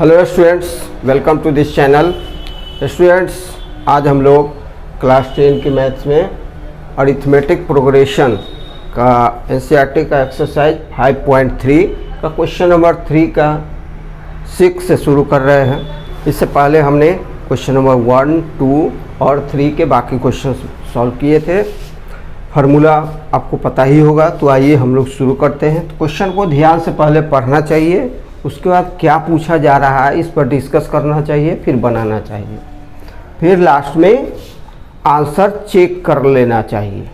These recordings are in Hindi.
Hello students, welcome to this channel. Students, आज हम लोग क्लास 10 के मैथ्स में अरिथमेटिक प्रोग्रेशन का एनसीईआरटी का एक्सरसाइज 5.3 का क्वेश्चन नंबर 3 का 6 से शुरू कर रहे हैं। इससे पहले हमने क्वेश्चन नंबर 1, 2 और 3 के बाकी क्वेश्चन सॉल्व किए थे। फार्मूला आपको पता ही होगा, तो आइए हम लोग शुरू करते हैं। तो क्वेश्चन को ध्यान से पहले पढ़ना चाहिए, उसके बाद क्या पूछा जा रहा है इस पर डिस्कस करना चाहिए, फिर बनाना चाहिए, फिर लास्ट में आंसर चेक कर लेना चाहिए।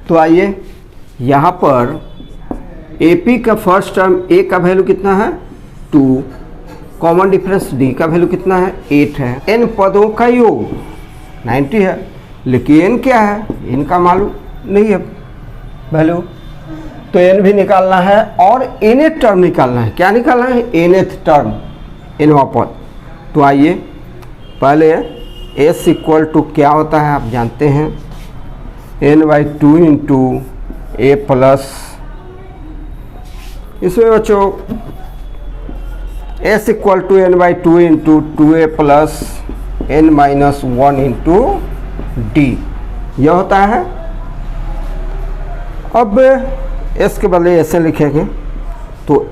तो आइए, यहाँ पर AP का फर्स्ट टर्म A का वैल्यू कितना है 2, कॉमन डिफरेंस D का वैल्यू कितना है 8 है। n पदों का योग 90 है, लेकिन n क्या है, n का मालूम नहीं है वैल्यू, तो n भी निकालना है और nth टर्म निकालना है। क्या निकालना है, nth टर्म, nवां पद। तो आइए, पहले s इक्वल टू क्या होता है आप जानते हैं, n/2 इंटू a प्लस, इसमें बच्चों s equal to n/2 into 2a plus n-1 into d, यह होता है। अब s के बदले ऐसे लिखेंगे, तो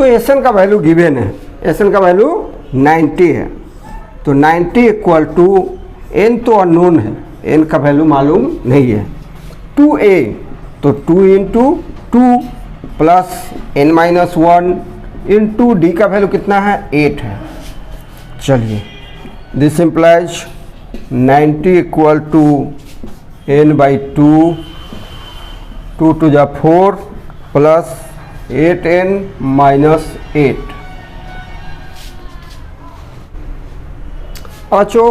Sn का वैल्यू गिवन है, Sn का वैल्यू 90 है, तो 90 इक्वल टू n तो अननोन है, n का वैल्यू मालूम नहीं है, 2a, तो 2 into 2 plus n-1 into d का वैल्यू कितना है 8 है। चलिए, this implies 90 equal to n/2, 2 to the 4 plus 8n minus 8। बच्चों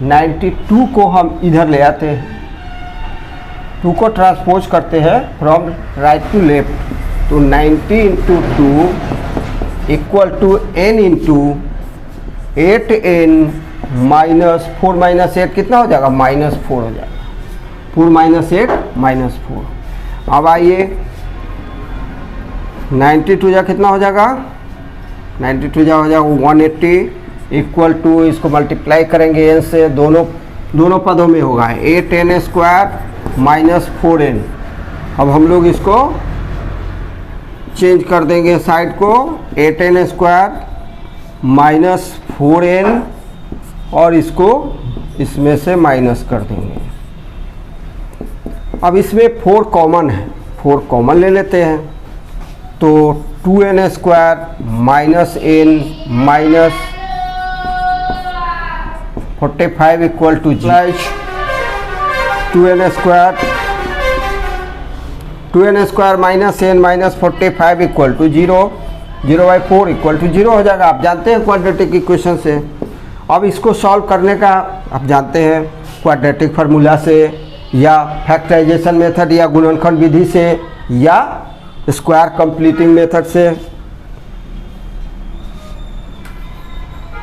92 को हम इधर ले आते हैं, 2 को ट्रांसपोज करते हैं फ्रॉम राइट टू लेफ्ट, तो 90 into 2 equal to n into 8n minus 4 minus 8 कितना हो जाएगा, -4 हो जाएगा, 4 माइनस 8 -4। अब आइए 92 जा कितना हो जाएगा, 92 जा हो जाएगा 180 इक्वल टू, इसको मल्टीप्लाई करेंगे n से, दोनों पदों में होगा 8n स्क्वायर माइनस 4n। अब हम लोग इसको चेंज कर देंगे साइड को, 8n स्क्वायर माइनस 4n, और इसको इसमें से माइनस कर देंगे। अब इसमें 4 कॉमन है, 4 कॉमन ले लेते हैं, तो 2n square minus n minus 45 equal to 2n square minus n minus 45 equal to 0, 0/4 equal to 0 हो जाएगा। आप जानते हैं क्वाड्रेटिक इक्वेशन से। अब इसको सॉल्व करने का आप जानते हैं क्वाड्रेटिक फार्मूला से, या फैक्टराइजेशन मेथड, या गुणनखंड विधि से, या स्क्वायर कंप्लीटिंग मेथड से।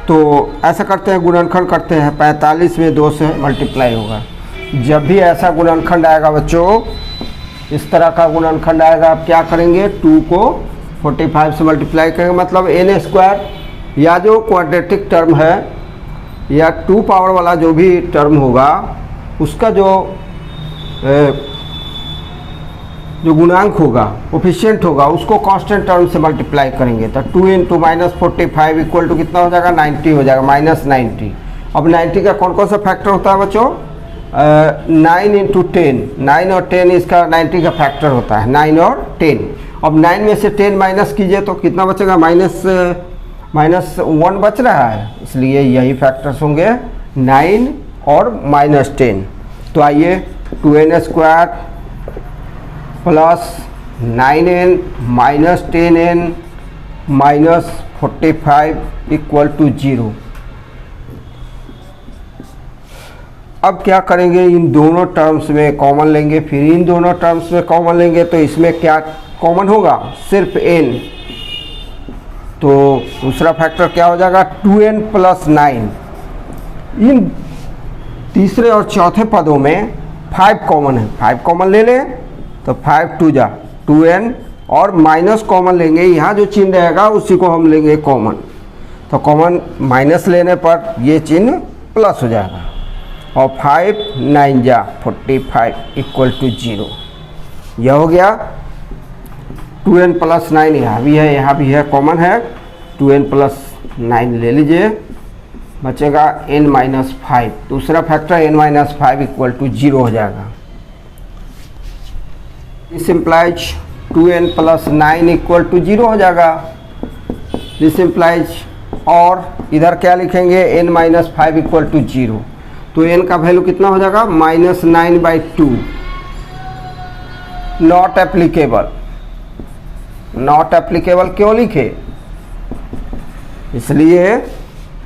तो ऐसा करते हैं, गुणनखंड करते हैं, 45 में 2 से मल्टीप्लाई होगा। जब भी ऐसा गुणनखंड आएगा बच्चों, इस तरह का गुणनखंड आएगा, आप क्या करेंगे, 2 को 45 से मल्टीप्लाई करेंगे, मतलब n स्क्वायर, या जो क्वाड्रेटिक टर्म है, या 2 पावर वाला जो भी टर्म होगा, उसका जो गुणांक होगा, कोफिशिएंट होगा, उसको कांस्टेंट टर्म से मल्टीप्लाई करेंगे, तो 2 इंटू -45 इक्वल टू कितना हो जाएगा, 90 हो जाएगा, -90। अब 90 का कौन कौन सा फैक्टर होता है बच्चों, 9 इंटू 10, 9 और 10 इसका 90 का फैक्टर होता है, 9 और 10। अब 9 में से 10 माइनस कीजिए तो कितना बचेगा, -1 बच रहा है, इसलिए यही फैक्टर्स होंगे 9 और -10। तो आइए, 2n square plus 9n minus 10n minus 45 equal to 0। अब क्या करेंगे, इन दोनों टर्म्स में कॉमन लेंगे, फिर इन दोनों टर्म्स में कॉमन लेंगे, तो इसमें क्या कॉमन होगा, सिर्फ n, तो दूसरा फैक्टर क्या हो जाएगा, 2n प्लस 9। इन तीसरे और चौथे पदों में 5 कॉमन है, 5 कॉमन ले लें, तो 5 2 जा 2n और माइनस कॉमन लेंगे, यहाँ जो चिन्ह रहेगा उसी को हम लेंगे कॉमन, तो कॉमन माइनस लेने पर ये चिन्ह प्लस हो जाएगा और 5 9 जा 45 इक्वल टू 0। यह हो गया 2n प्लस 9, यहाँ भी है कॉमन है, 2n प्लस 9 ले लीजिए, बचेगा n माइनस 5, दूसरा factor n minus 5 equal to 0 हो जाएगा। This implies 2n plus 9 equal to 0 हो जाएगा। दिस इम्प्लाइज, और इधर क्या लिखेंगे, n माइनस 5 इक्वल टू 0, तो n का वैल्यू कितना हो जाएगा, -9/2। नॉट एप्लीकेबल, नॉट एप्लीकेबल क्यों लिखे, इसलिए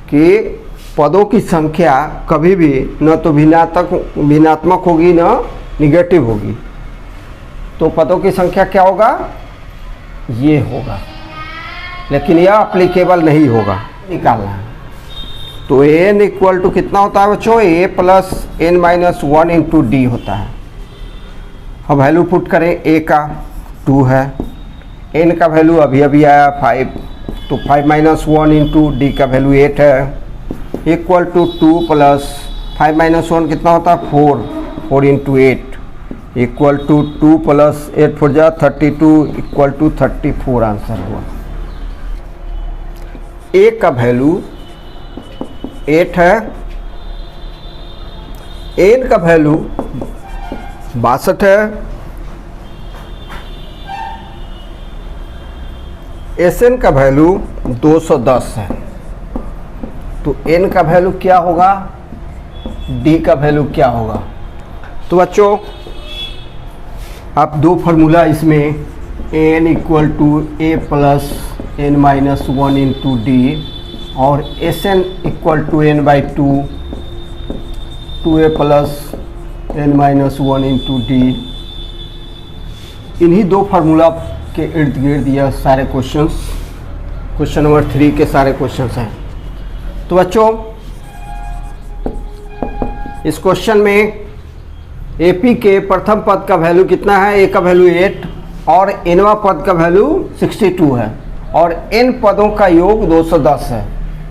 कि पदों की संख्या कभी भी न तो भिन्नात्मक होगी न निगेटिव होगी, तो पदों की संख्या क्या होगा, ये होगा, लेकिन यह एप्लीकेबल नहीं होगा, निकालना है। तो n इक्वल टू कितना होता है बच्चों, a plus n minus 1 into d होता है। अब वैल्यू पुट करें, a का 2 है, n का वैल्यू अभी अभी आया 5, तो 5 माइनस 1 इंटू डी का वैल्यू 8 है, इक्वल टू 2 प्लस 5 माइनस 1 कितना होता है 4, 4 इंटू 8 इक्वल टू 2 प्लस 8 4 जा 32 इक्वल टू 34 आंसर हुआ। a का वैल्यू 8 है, n का वैल्यू 62 है, Sn का वैल्यू 210 है, तो n का वैल्यू क्या होगा, d का वैल्यू क्या होगा। तो बच्चों आप दो फार्मूला इसमें n equal to a plus n minus 1 into d और Sn equal to n by 2a plus n minus 1 into d, इन्हीं दो फार्मूला के इर्द गिर्द यह सारे क्वेश्चंस, क्वेश्चन नंबर 3 के सारे क्वेश्चंस हैं। तो बच्चों इस क्वेश्चन में AP के प्रथम पद का वैल्यू कितना है, a का वैल्यू 8 और nवा पद का वैल्यू 62 है और n पदों का योग 210 है,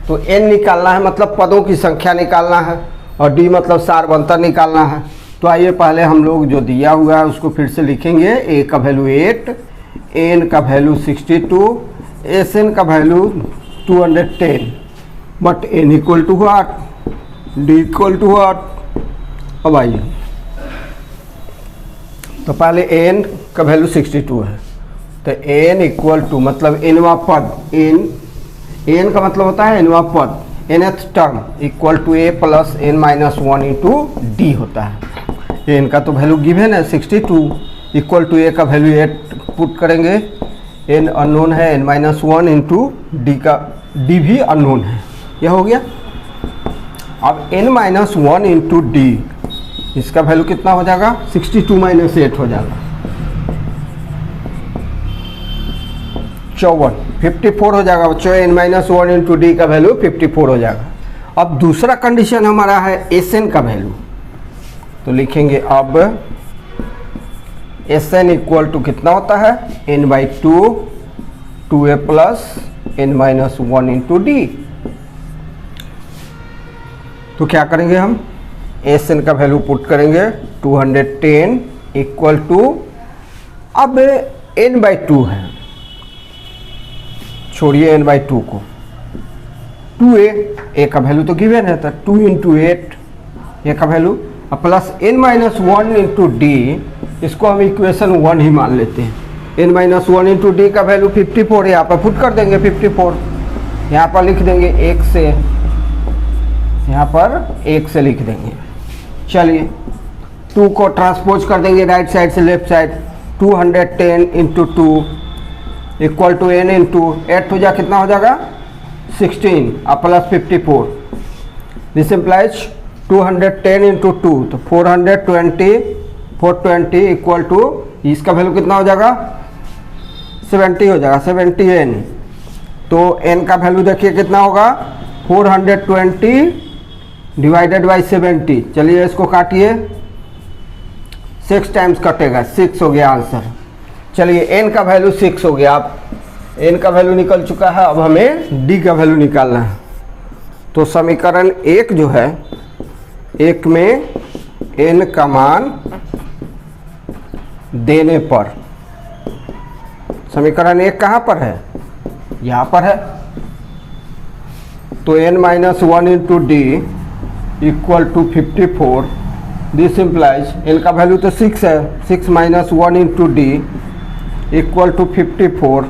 तो n निकालना है, मतलब पदों की संख्या निकालना है, और d मतलब सारवंतर निकालना है। तो आइए पहले हम लोग जो दिया हुआ है उसको फिर से लिखेंगे, a का वैल्यू 8, n का वैल्यू 62, Sn का value 210, but n equal to what, d equal to what. अब आइए, तो पहले n का वैल्यू 62 है, तो n इक्वल टू मतलब nवा पद, n का मतलब होता है nवा पद, nth term equal to a plus n minus 1 into d होता है। n का तो वैल्यू गिवन है 62, इक्वल टू a का वैल्यू 8 पुट करेंगे, n अननोन है, n माइनस 1 इंटू डी का, d भी अननोन है, यह हो गया। अब n माइनस 1 इंटू डी, इसका वैल्यू कितना हो जाएगा, 62 माइनस 8 हो जाएगा 54 हो जाएगा बच्चों, n माइनस 1 इंटू डी का वैल्यू 54 हो जाएगा। अब दूसरा कंडीशन हमारा है Sn का वैल्यू, तो लिखेंगे अब Sn इक्वल टू कितना होता है, n by 2a plus n minus 1 into D. तो क्या करेंगे हम, Sn का वैल्यू पुट करेंगे 210 इक्वल टू, अब n बाई 2 है, छोड़िए n बाई 2 को, 2a का वैल्यू तो गिवन है, तो 2 इंटू 8 a का वैल्यू, अब plus n minus 1 into D, इसको हम इक्वेशन 1 ही मान लेते हैं। n माइनस 1 इंटू डी का वैल्यू 54, यहाँ पर पुट कर देंगे 54, यहाँ पर लिख देंगे 1 से, यहाँ पर 1 से लिख देंगे। चलिए 2 को ट्रांसपोज कर देंगे राइट साइड से left side, 210 into 2 equal to n into 8 हो जा, कितना हो जाएगा 16 और प्लस 54, दिस इम्प्लाइज 210 इंटू 2, तो 420 इक्वल टू, इसका वैल्यू कितना हो जाएगा 70 हो जाएगा, 70n, तो n का वैल्यू देखिए कितना होगा 420 डिवाइडेड बाई 70, चलिए इसको काटिए, 6 टाइम्स कटेगा, 6 हो गया आंसर। चलिए n का वैल्यू 6 हो गया। अब n का वैल्यू निकल चुका है, अब हमें d का वैल्यू निकालना है। तो समीकरण 1 जो है, 1 में n का मान देने पर, समीकरण 1 कहाँ पर है? यहाँ पर है। तो n minus 1 into d equal to 54। This implies n का वैल्यू तो 6 है, 6 minus 1 into d equal to 54।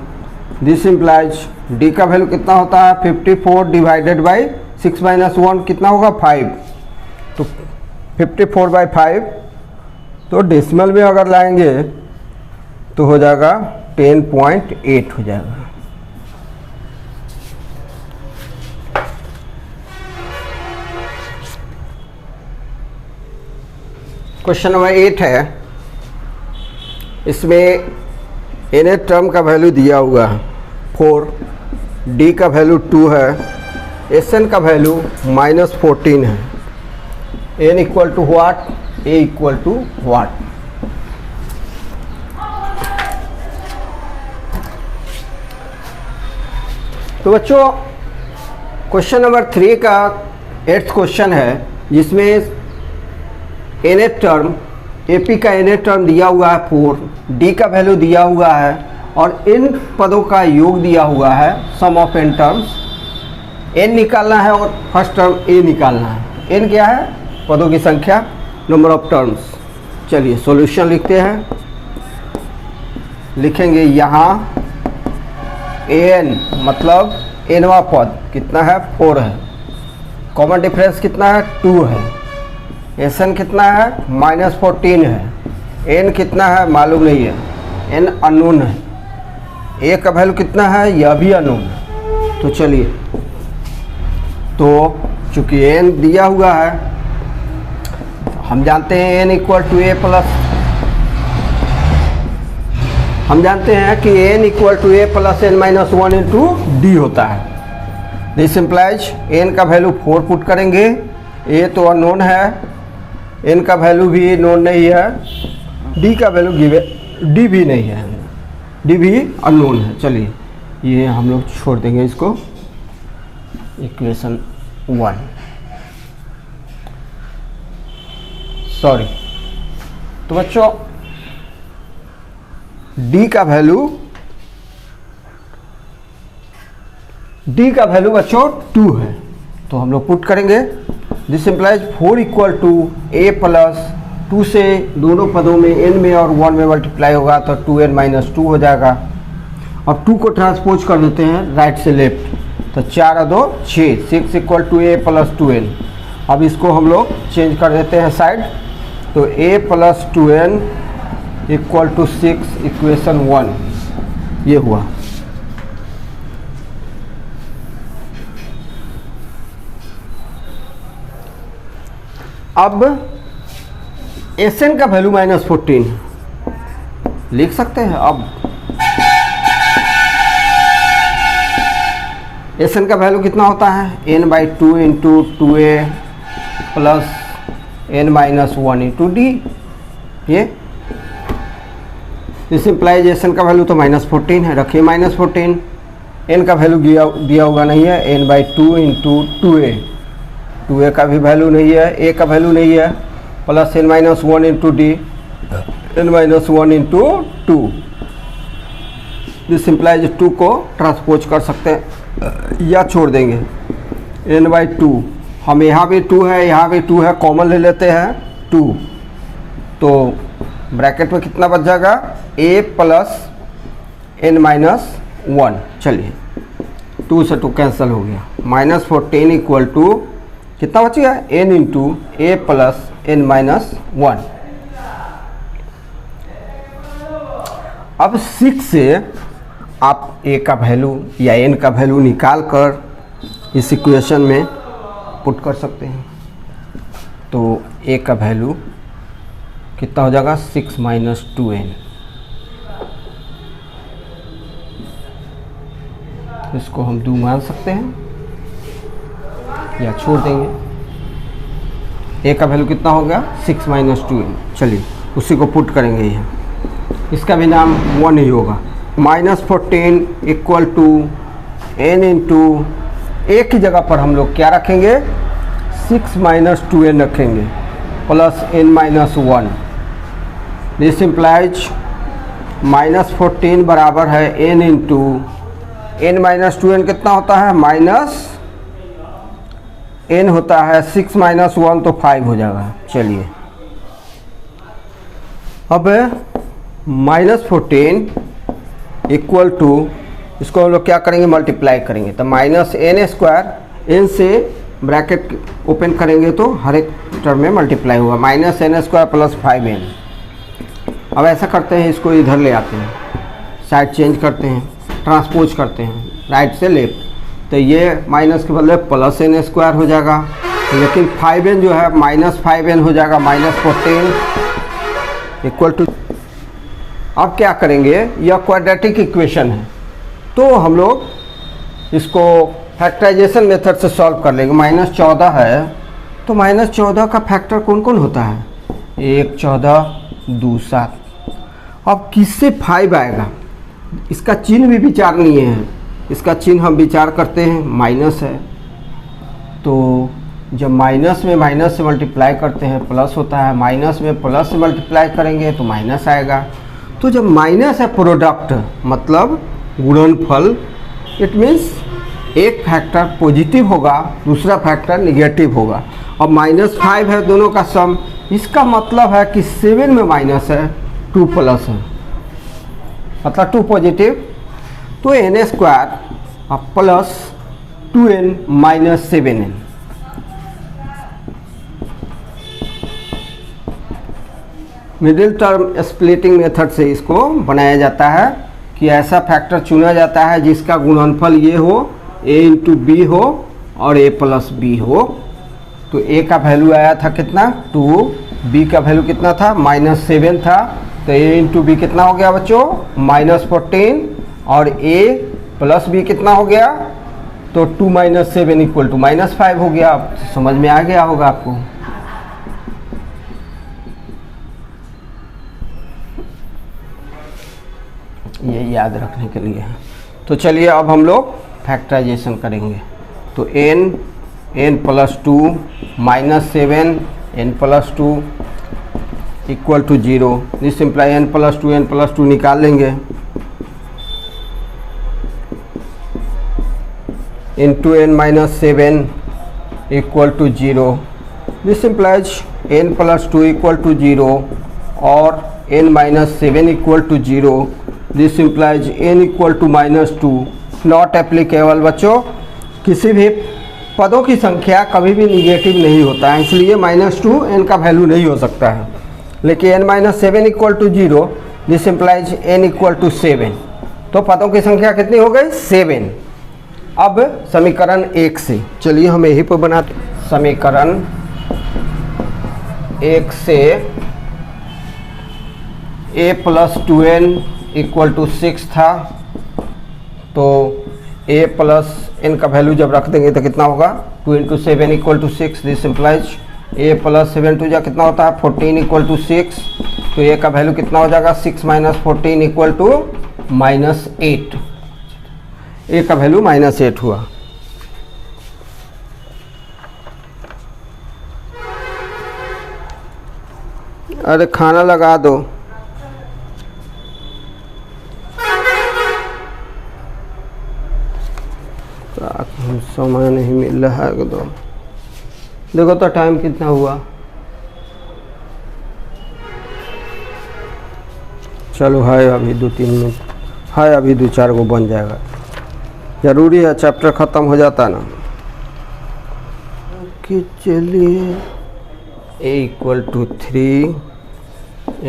This implies d का वैल्यू कितना होता है? 54 डिवाइडेड बाई 6 माइनस 1 कितना होगा? 5। तो 54/5, तो डेसिमल में अगर लाएंगे तो हो जाएगा 10.8 हो जाएगा। क्वेश्चन नंबर 8 है, इसमें nth टर्म का वैल्यू दिया हुआ है 4, d का वैल्यू 2 है, sn का वैल्यू -14 है। n equal to what? a equal to what? तो बच्चों क्वेश्चन नंबर 3 का 8th क्वेश्चन है, जिसमें nth टर्म, AP का nth टर्म दिया हुआ है 4, d का वैल्यू दिया हुआ है और इन पदों का योग दिया हुआ है, सम ऑफ n टर्म्स। n निकालना है और फर्स्ट टर्म a निकालना है। n क्या है? पदों की संख्या, नंबर ऑफ टर्म्स। चलिए सॉल्यूशन लिखते हैं। लिखेंगे यहाँ an मतलब nवां पद कितना है? 4 है। कॉमन डिफरेंस कितना है? 2 है। sn कितना है? -14 है। n कितना है? मालूम नहीं है, n अननोन है। a का वैल्यू कितना है? यह भी अननोन है। तो चलिए, तो चूंकि n दिया हुआ है, हम जानते हैं n equal to a plus, हम जानते हैं कि n equal to a plus n minus 1 into d होता है। दिस इम्प्लाइज n का वैल्यू 4 पुट करेंगे, a तो अननोन है, n का वैल्यू भी नोन नहीं है, d का वैल्यू गिवन, d भी नहीं है, d भी अननोन है। चलिए ये हम लोग छोड़ देंगे इसको, इक्वेशन 1, सॉरी। तो बच्चों d का वैल्यू बच्चों 2 है, तो हम लोग पुट करेंगे। This implies 4 equal to a plus 2 से दोनों पदों में n में और 1 में मल्टीप्लाई होगा तो 2n माइनस 2 हो जाएगा। अब 2 को ट्रांसपोज कर देते हैं राइट से लेफ्ट, तो 4 और 2 6, 6 equal to a plus 2n। अब इसको हम लोग चेंज कर देते हैं साइड, तो a plus 2n equal to 6, equation 1 ये हुआ। अब sn का वैल्यू -14 लिख सकते हैं। अब sn का वैल्यू कितना होता है? n/2 into 2a plus n minus 1 into D. ये इस इम्प्लाइज sn का वैल्यू तो -14 है, रखिए -14। n का वैल्यू दिया हुआ नहीं है, n/2 इंटू 2a, 2a का भी वैल्यू नहीं है, a का वैल्यू नहीं है, plus n minus 1 into D, n minus 1 into 2। This implies 2 को ट्रांसपोज कर सकते हैं या छोड़ देंगे। n/2, हम यहाँ भी 2 है, यहाँ भी 2 है, कॉमन ले लेते हैं 2, तो ब्रैकेट में कितना बच जाएगा? a plus n minus 1। चलिए 2 से 2 कैंसिल हो गया, -14 इक्वल टू कितना बच गया? n into a plus n minus 1। अब 6 से आप a का वैल्यू या n का वैल्यू निकाल कर इस इक्वेशन में पुट कर सकते हैं। तो a का वैल्यू कितना हो जाएगा? 6 माइनस 2n। इसको हम 2 मान सकते हैं या छोड़ देंगे। a का वैल्यू कितना हो गया? 6 माइनस 2n। चलिए उसी को पुट करेंगे यहाँ। इसका भी नाम 1 ही होगा। -14 इक्वल टू n इंटू एक ही जगह पर हम लोग क्या रखेंगे 6 माइनस 2n रखेंगे plus n minus 1। This implies -14 बराबर है n into n minus 2n कितना होता है माइनस n होता है 6 माइनस 1 तो 5 हो जाएगा। चलिए अब -14 इक्वल टू इसको हम लोग क्या करेंगे मल्टीप्लाई करेंगे तो -n², n से ब्रैकेट ओपन करेंगे तो हर एक टर्म में मल्टीप्लाई होगा -n² प्लस 5n। अब ऐसा करते हैं इसको इधर ले आते हैं साइड चेंज करते हैं ट्रांसपोज करते हैं राइट से लेफ्ट तो ये माइनस के बदले प्लस n² हो जाएगा लेकिन 5n जो है -5n हो जाएगा -14 इक्वल टू। अब क्या करेंगे यह क्वाड्रेटिक इक्वेशन है तो हम लोग इसको फैक्टराइजेशन मेथड से सॉल्व कर लेंगे। -14 है तो -14 का फैक्टर कौन कौन होता है 1 14 2 7। अब किससे 5 आएगा इसका चिन्ह भी विचारणीय है। इसका चिन्ह हम विचार करते हैं माइनस है तो जब माइनस में माइनस से मल्टीप्लाई करते हैं प्लस होता है माइनस में प्लस से मल्टीप्लाई करेंगे तो माइनस आएगा। तो जब माइनस है प्रोडक्ट मतलब गुणनफल इट मीन्स एक फैक्टर पॉजिटिव होगा दूसरा फैक्टर निगेटिव होगा। अब -5 है दोनों का सम इसका मतलब है कि 7 में माइनस है 2 प्लस है मतलब 2 पॉजिटिव तो n² अब plus 2n minus 7n। Middle term splitting method से इसको बनाया जाता है कि ऐसा फैक्टर चुना जाता है जिसका गुणनफल ये हो a इंटू बी हो और a प्लस बी हो। तो a का वैल्यू आया था कितना 2, b का वैल्यू कितना था -7 था तो a इंटू बी कितना हो गया बच्चों -14 और a प्लस बी कितना हो गया तो 2 - 7 इक्वल टू -5 हो गया। अब समझ में आ गया होगा आपको। ये याद रखने के लिए है। तो चलिए अब हम लोग फैक्टराइजेशन करेंगे तो n plus 2 -7 n plus 2 equal to 0। This imply n plus 2 निकाल लेंगे into n minus 7 equal to 0। This implies n plus 2 equal to 0 और n minus 7 equal to 0। This implies n equal to -2 not applicable. बच्चों किसी भी पदों की संख्या कभी भी निगेटिव नहीं होता है इसलिए -2 n का वैल्यू नहीं हो सकता है लेकिन n minus 7 equal to 0। This implies n equal to 7 तो पदों की संख्या कितनी हो गई 7। अब समीकरण 1 से चलिए हम यही पर बनाते समीकरण 1 से a plus 2n equal to 6 था तो a प्लस n का वैल्यू जब रख देंगे तो कितना होगा 2 into 7 equal to 6। This implies a plus 7 2 जा कितना होता है 14 इक्वल टू 6 तो a का वैल्यू कितना हो जाएगा 6 माइनस 14 इक्वल टू -8। a का वैल्यू -8 हुआ। अरे खाना लगा दो समय नहीं मिल रहा है एकदम। देखो तो टाइम कितना हुआ चलो है अभी 2-3 मिनट है अभी 2-4 को बन जाएगा। ज़रूरी है चैप्टर ख़त्म हो जाता ना कि चलिए a equal to 3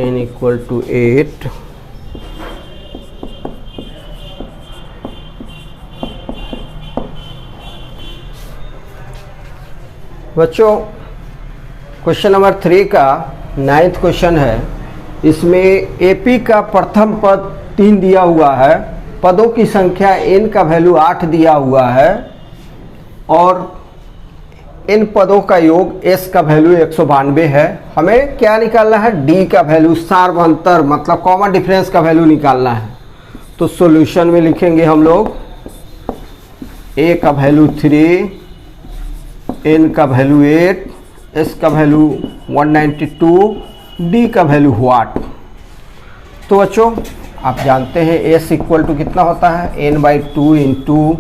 n equal to 8 बच्चों क्वेश्चन नंबर 3 का 9th क्वेश्चन है। इसमें एपी का प्रथम पद 3 दिया हुआ है पदों की संख्या n का वैल्यू 8 दिया हुआ है और इन पदों का योग s का वैल्यू 192 है। हमें क्या निकालना है, d का वैल्यू, सार्वंतर मतलब कॉमन डिफरेंस का वैल्यू निकालना है। तो सॉल्यूशन में लिखेंगे हम लोग a का वैल्यू 3, n का वैल्यू 8, s का वैल्यू 192, d का वैल्यू व्हाट। तो बच्चों आप जानते हैं s इक्वल टू कितना होता है, n/2 into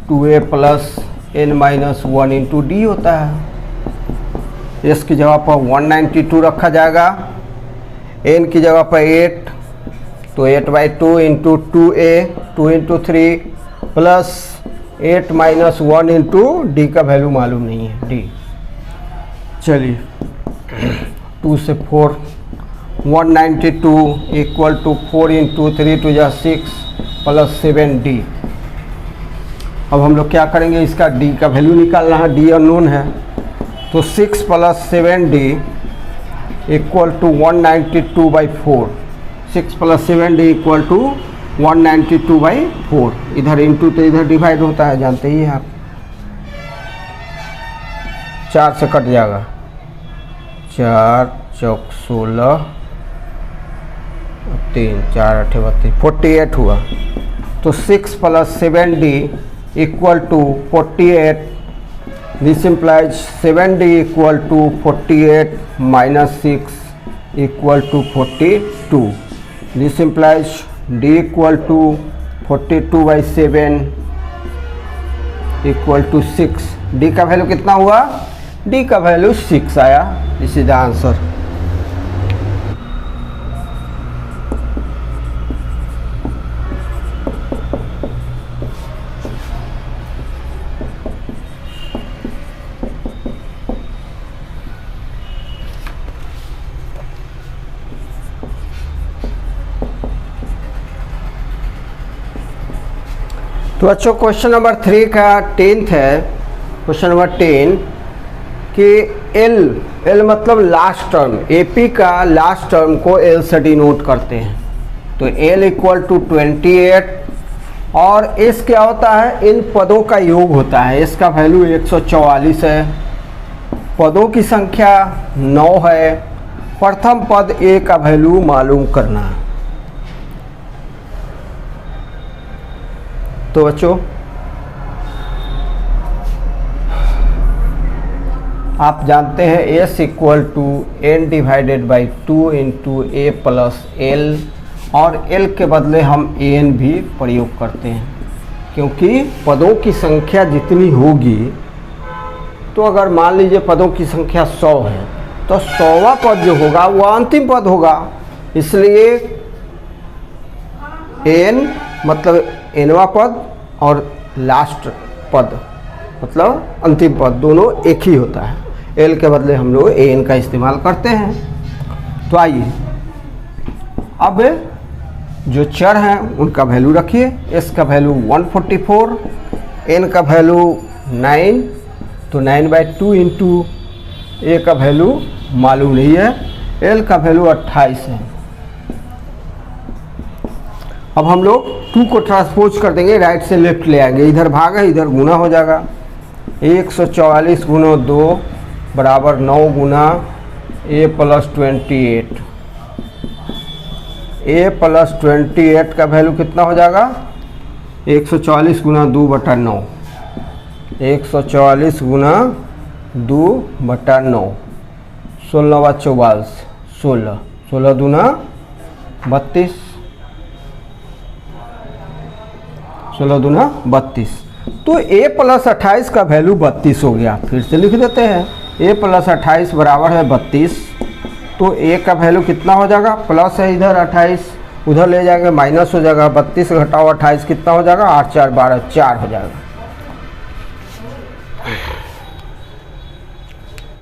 2a plus n-1 into d होता है। s की जगह पर 192 रखा जाएगा, n की जगह पर 8, तो 8/2 into 2a, 2 into 3 plus 8-1 into d का वैल्यू मालूम नहीं है, डी। चलिए 2 से 4, 192 इक्वल टू 4 इंटू 3 टू जा 6 प्लस 7d। अब हम लोग क्या करेंगे, इसका d का वैल्यू निकालना है, d अननोन है। तो 6 plus 7d equal to 192/4, 6 plus 7d equal to 192/4। इधर इंटू तो इधर डिवाइड होता है, जानते ही हैं आप, 4 से कट जाएगा, 4 चौक 16, 3 4 8 32, 48 हुआ। तो 6 plus 7d equal to 48, this implies 7d equal to 48 minus 6 equal to 42, this implies d equal to 42/7 equal to 6। d का वैल्यू कितना हुआ, d का वैल्यू 6 आया। This is the answer. तो बच्चों क्वेश्चन नंबर 3 का 10th है, क्वेश्चन नंबर 10 कि L मतलब लास्ट टर्म, AP का लास्ट टर्म को L से डिनोट करते हैं। तो L इक्वल टू 28 और S क्या होता है, इन पदों का योग होता है। S का वैल्यू 144 है, पदों की संख्या 9 है। प्रथम पद A का वैल्यू मालूम करना है। तो बच्चों आप जानते हैं S equal to n/2 into a plus l, और l के बदले हम an भी प्रयोग करते हैं, क्योंकि पदों की संख्या जितनी होगी, तो अगर मान लीजिए पदों की संख्या 100 है तो 100वां पद जो होगा वो अंतिम पद होगा। इसलिए n मतलब nवां पद और लास्ट पद मतलब अंतिम पद दोनों एक ही होता है। l के बदले हम लोग an का इस्तेमाल करते हैं। तो आइए अब जो चर हैं उनका वैल्यू रखिए। s का वैल्यू 144, n का वैल्यू 9, तो 9/2 इंटू a का वैल्यू मालूम नहीं है, l का वैल्यू 28 है। अब हम लोग 2 को ट्रांसपोज कर देंगे, राइट से लेफ्ट ले आएंगे, इधर भाग है इधर गुना हो जाएगा। 144 गुना 2 बराबर 9 गुना a प्लस 28। a प्लस 28 का वैल्यू कितना हो जाएगा, 144 गुना 2/9, 144 गुना 2/9, 16/44, 16, 16 दूना 32, 16 दूना 32। तो a प्लस 28 का वैल्यू 32 हो गया। फिर से लिख देते हैं, a प्लस 28 बराबर है 32। तो a का वैल्यू कितना हो जाएगा, प्लस है इधर 28, उधर ले जाएंगे माइनस हो जाएगा, 32 घटाओ 28 कितना हो जाएगा, 8 4 12, 4 हो जाएगा।